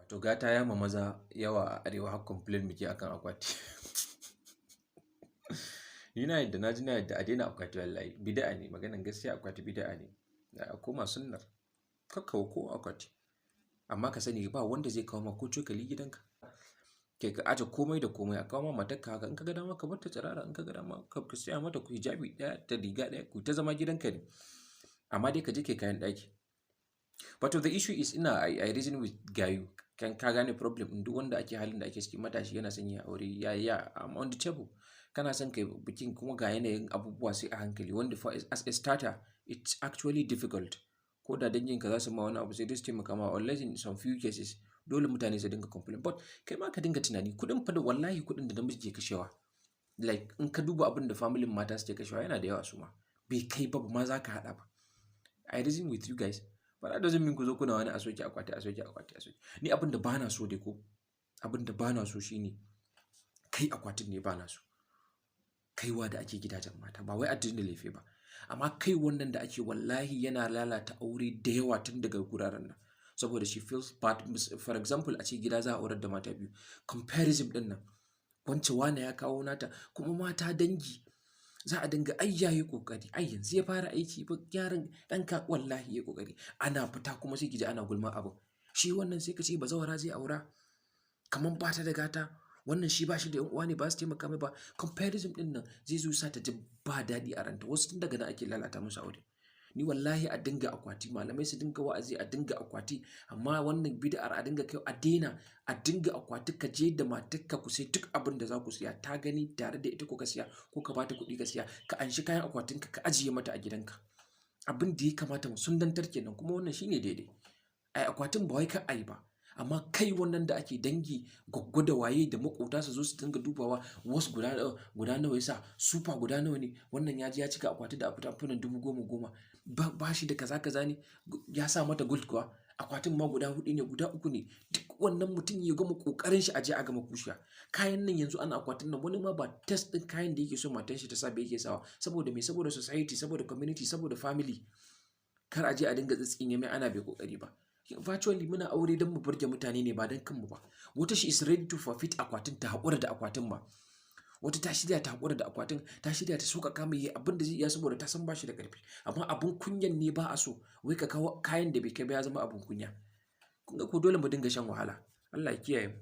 To gata ya ma maza yawa a arewa har complain muke akan akwati. Ni na yadda na ji na yadda a daina akwati wallahi bid'a ne maganan gaskiya akwati bid'a ne. A koma sunnar kakkawa ko akwati. Amma ka sani ba wanda zai kawo ma ko cokali gidanka. Kai ka aje komai da komai a kawo ma matarka haka in ka ga dama ka bar ta tsirara in ka ga dama ka saya mata hijabi ɗaya da riga ɗaya ku ta zama gidanka ne. Amma dai ka je kai kayan ɗaki. But the issue is I reason with gayu. Kan ka gane problem ɗin duk wanda ake halin da ake ciki matashi yana son ya aure ya I'm on the table. Kana son kai bikin kuma ga yanayin abubuwa sai a hankali wanda for as a starter it's actually difficult. Ko da danginka za su ma wani abu sai dai su taimaka ma unless in some few cases dole mutane su dinga complain. But kai ma ka dinga tunani kuɗin fa da wallahi kuɗin da namiji ke kashewa. Like in ka duba abin da family mata suke kashewa yana da yawa su ma. Bai kai ba ma za ka haɗa ba. I reason with you guys. But that doesn't mean ku zo kuna wani a soke akwati. Ni abin da ba na so dai ko abin da ba na so shine kai akwatin ne ba na so. Kaiwa da ake gidajen mata ba wai addinin laifi ba. Amma kai wannan da ake wallahi yana lalata aure da yawa tun daga guraren nan. Saboda she feels bad. For example a ce gida za a aurar da mata biyu. Comparison ɗin nan. Wance wane ya kawo nata kuma mata dangi. Za a dinga ai yayi kokari ai yanzu ya fara aiki ba yaron ɗanka wallahi yayi kokari ana fita kuma sai ki ji ana gulma abu shi wannan sai ka ce bazawara zai aura kaman ba ta da gata wannan shi ba shi da yan uwa ne ba su taimaka mai ba comparison ɗin nan zai zo sa ta ji ba daɗi a ranta wasu tun daga nan ake lalata musu aure ni wallahi a dinga akwati malamai su dinga wa'azi a dinga akwati amma wannan bid'ar a dinga kai a daina a dinga akwati ka je da matarka ku sai duk abin da za ku siya ta gani tare da ita ko ka siya ko ka bata kuɗi ka siya ka anshi kayan akwatinka ka ajiye mata a gidanka abin da ya kamata mu sundantar kenan kuma wannan shine daidai ai akwatin ba wai ka ai ba amma kai wannan da ake dangi gwaggwa da waye da makota su zo su dinga dubawa wasu guda nawa yasa super guda nawa ne wannan ya ji ya cika akwati da afunan 10,000 ba shi da kaza ne ya sa mata gold kuwa akwatin ma guda 4 ne guda 3 ne duk wannan mutum ya gama kokarin shi aje a gama kushiya kayan nan yanzu ana akwatin nan wani ma ba test din kayan da yake so matan shi ta sa bai yake sawa saboda me saboda society saboda community saboda family kar aje a dinga tsitsine mai ana bai kokari ba virtually muna aure don mu burge mutane ne ba don kanmu ba wata she is ready to forfeit akwatin ta haƙura da akwatin ma wata ta shirya ta haƙura da akwatin ta shirya ta sauƙaƙa mai yi abin da zai iya saboda ta san ba shi da ƙarfi amma abin kunyan ne ba a so wai ka kawo kayan da bai kai ba ya zama abin kunya kun ga ko dole mu dinga shan wahala Allah ya kiyaye mu